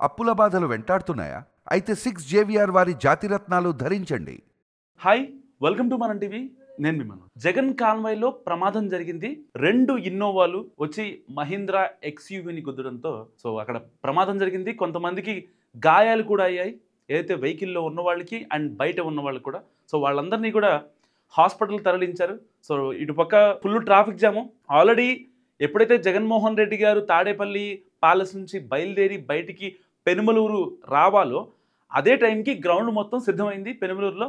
అప్పుల బాధలు వెంటాడుతున్నాయా? అయితే 6 జేవిఆర్ వారి జాతిరత్నాలు ధరించండి. హాయ్, వెల్కమ్ టు మనం టీవీ. నేను మీ మనోజ్. జగన్ కాన్వాయ్లో ప్రమాదం జరిగింది. 2 ఇన్నోవాలు వచ్చి మహీంద్రా ఎక్స్యూవీని గుద్దడంతో అక్కడ ప్రమాదం జరిగింది. కొంతమందికి గాయాలు కూడా అయ్యాయి. ఏదైతే వెహికల్లో ఉన్న వాళ్ళకి అండ్ బయట ఉన్న వాళ్ళకి కూడా. వాళ్ళందరినీ కూడా హాస్పిటల్ తరలించారు. ఇటుపక్క ఫుల్ ట్రాఫిక్ జాము. ఆల్రెడీ ఎప్పుడైతే జగన్మోహన్ రెడ్డి గారు తాడేపల్లి ప్యాలెస్ నుంచి బయలుదేరి బయటికి పెనుమలూరు రావాలో అదే టైంకి గ్రౌండ్ మొత్తం సిద్ధమైంది పెనుమలూరులో.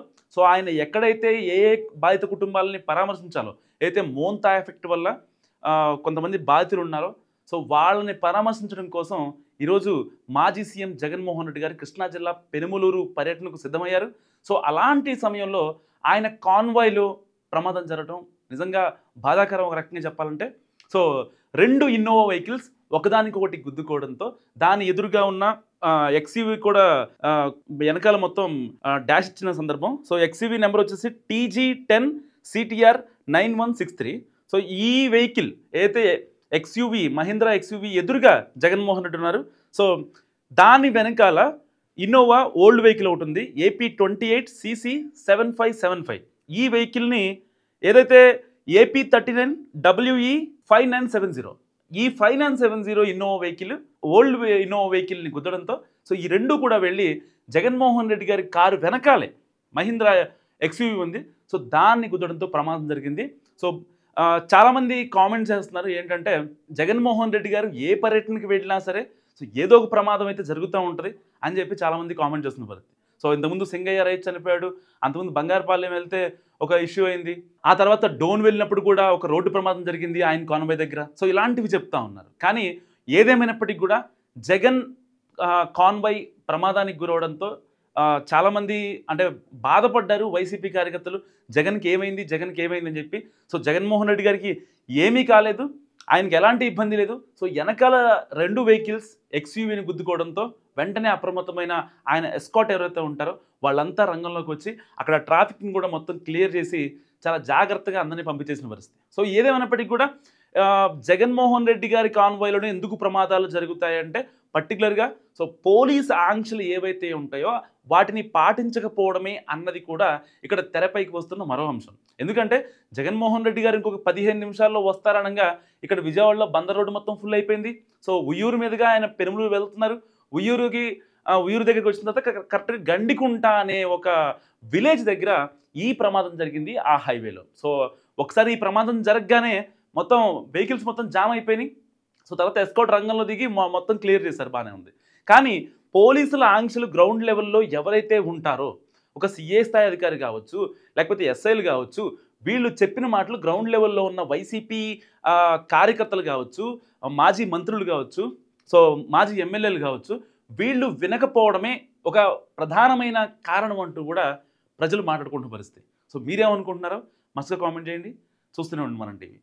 ఆయన ఎక్కడైతే ఏ బాధిత కుటుంబాలని పరామర్శించాలో, అయితే మోంతా ఎఫెక్ట్ వల్ల కొంతమంది బాధితులు ఉన్నారో వాళ్ళని పరామర్శించడం కోసం ఈరోజు మాజీ సీఎం జగన్మోహన్ రెడ్డి గారు కృష్ణా జిల్లా పెనుమలూరు పర్యటనకు సిద్ధమయ్యారు. అలాంటి సమయంలో ఆయన కాన్వాయ్లో ప్రమాదం జరగడం నిజంగా బాధాకరం ఒక రకంగా చెప్పాలంటే. 2 ఇన్నోవా వెహికల్స్ ఒకదానికొకటి గుద్దుకోవడంతో దాని ఎదురుగా ఉన్న ఎక్స్యూవీ కూడా వెనకాల మొత్తం డాష్ ఇచ్చిన సందర్భం. ఎక్స్యూవీ నెంబర్ వచ్చేసి TG10 CTR 9163. ఈ వెహికల్ ఏదైతే ఎక్స్యూవీ మహీంద్రా ఎక్స్యూవీ ఎదురుగా జగన్మోహన్ రెడ్డి ఉన్నారు. దాని వెనకాల ఇన్నోవా ఓల్డ్ వెహికల్ ఒకటి ఉంది, AP28 CC 7575. ఈ వెహికల్ని ఏదైతే AP39 WE 5970 ఈ 5970 ఇన్నోవా వెహికల్ ఓల్డ్ ఇన్నోవా వెహికల్ని గుద్దడంతో ఈ రెండు కూడా వెళ్ళి జగన్మోహన్ రెడ్డి గారి కారు వెనకాలే మహీంద్రా ఎక్స్యూవీ ఉంది, దాన్ని గుద్దడంతో ప్రమాదం జరిగింది. చాలామంది కామెంట్స్ చేస్తున్నారు ఏంటంటే, జగన్మోహన్ రెడ్డి గారు ఏ పర్యటనకి వెళ్ళినా సరే ఏదో ఒక ప్రమాదం అయితే జరుగుతూ ఉంటుంది అని చెప్పి చాలామంది కామెంట్ చేస్తున్న పరిస్థితి. ఇంతకుముందు సింగయ్య రైతు చనిపోయాడు, అంతకుముందు బంగారుపాలెం వెళ్తే ఒక ఇష్యూ అయింది, ఆ తర్వాత డోన్ వెళ్ళినప్పుడు కూడా ఒక రోడ్డు ప్రమాదం జరిగింది ఆయన కాన్వాయ్ దగ్గర. ఇలాంటివి చెప్తా ఉన్నారు. కానీ ఏదేమైనప్పటికీ కూడా జగన్ కాన్వాయ్ ప్రమాదానికి గురవడంతో చాలామంది అంటే బాధపడ్డారు వైసీపీ కార్యకర్తలు. జగన్కి ఏమైంది అని చెప్పి. జగన్మోహన్ రెడ్డి గారికి ఏమీ కాలేదు, ఆయనకి ఎలాంటి ఇబ్బంది లేదు. వెనకాల 2 వెహికల్స్ ఎక్స్యూవీని గుద్దుకోవడంతో వెంటనే అప్రమత్తమైన ఆయన ఎస్కాట్ ఎవరైతే ఉంటారో వాళ్ళంతా రంగంలోకి వచ్చి అక్కడ ట్రాఫిక్ని కూడా మొత్తం క్లియర్ చేసి చాలా జాగ్రత్తగా అందరినీ పంపించేసిన పరిస్థితి. ఏదేమైనప్పటికీ కూడా జగన్మోహన్ రెడ్డి గారి కాన్వాయ్లోనే ఎందుకు ప్రమాదాలు జరుగుతాయంటే పర్టికులర్గా పోలీస్ ఆంక్షలు ఏవైతే ఉంటాయో వాటిని పాటించకపోవడమే అన్నది కూడా ఇక్కడ తెరపైకి వస్తున్న మరో అంశం. ఎందుకంటే జగన్మోహన్ రెడ్డి గారు ఇంకొక 15 నిమిషాల్లో వస్తారనగా ఇక్కడ విజయవాడలో బందర్ రోడ్డు మొత్తం ఫుల్ అయిపోయింది. ఉయ్యూరు మీదుగా ఆయన పెనుమలూరు వెళ్తున్నారు. ఉయ్యూరు దగ్గరికి వచ్చిన తర్వాత కరెక్ట్గా గండికుంట అనే ఒక విలేజ్ దగ్గర ఈ ప్రమాదం జరిగింది ఆ హైవేలో. ఒకసారి ఈ ప్రమాదం జరగగానే మొత్తం వెహికల్స్ మొత్తం జామ్ అయిపోయినాయి. తర్వాత ఎస్కాట్ రంగంలో దిగి మొత్తం క్లియర్ చేశారు, బాగానే ఉంది. కానీ పోలీసుల ఆంక్షలు గ్రౌండ్ లెవెల్లో ఎవరైతే ఉంటారో, ఒక CA స్థాయి అధికారి కావచ్చు, లేకపోతే SIలు కావచ్చు, వీళ్ళు చెప్పిన మాటలు గ్రౌండ్ లెవెల్లో ఉన్న వైసీపీ కార్యకర్తలు కావచ్చు, మాజీ మంత్రులు కావచ్చు, మాజీ ఎమ్మెల్యేలు కావచ్చు, వీళ్ళు వినకపోవడమే ఒక ప్రధానమైన కారణం అంటూ కూడా ప్రజలు మాట్లాడుకుంటున్న పరిస్థితి. మీరేమనుకుంటున్నారో మస్తుగా కామెంట్ చేయండి. చూస్తూనే ఉండండి మనం టీవీ.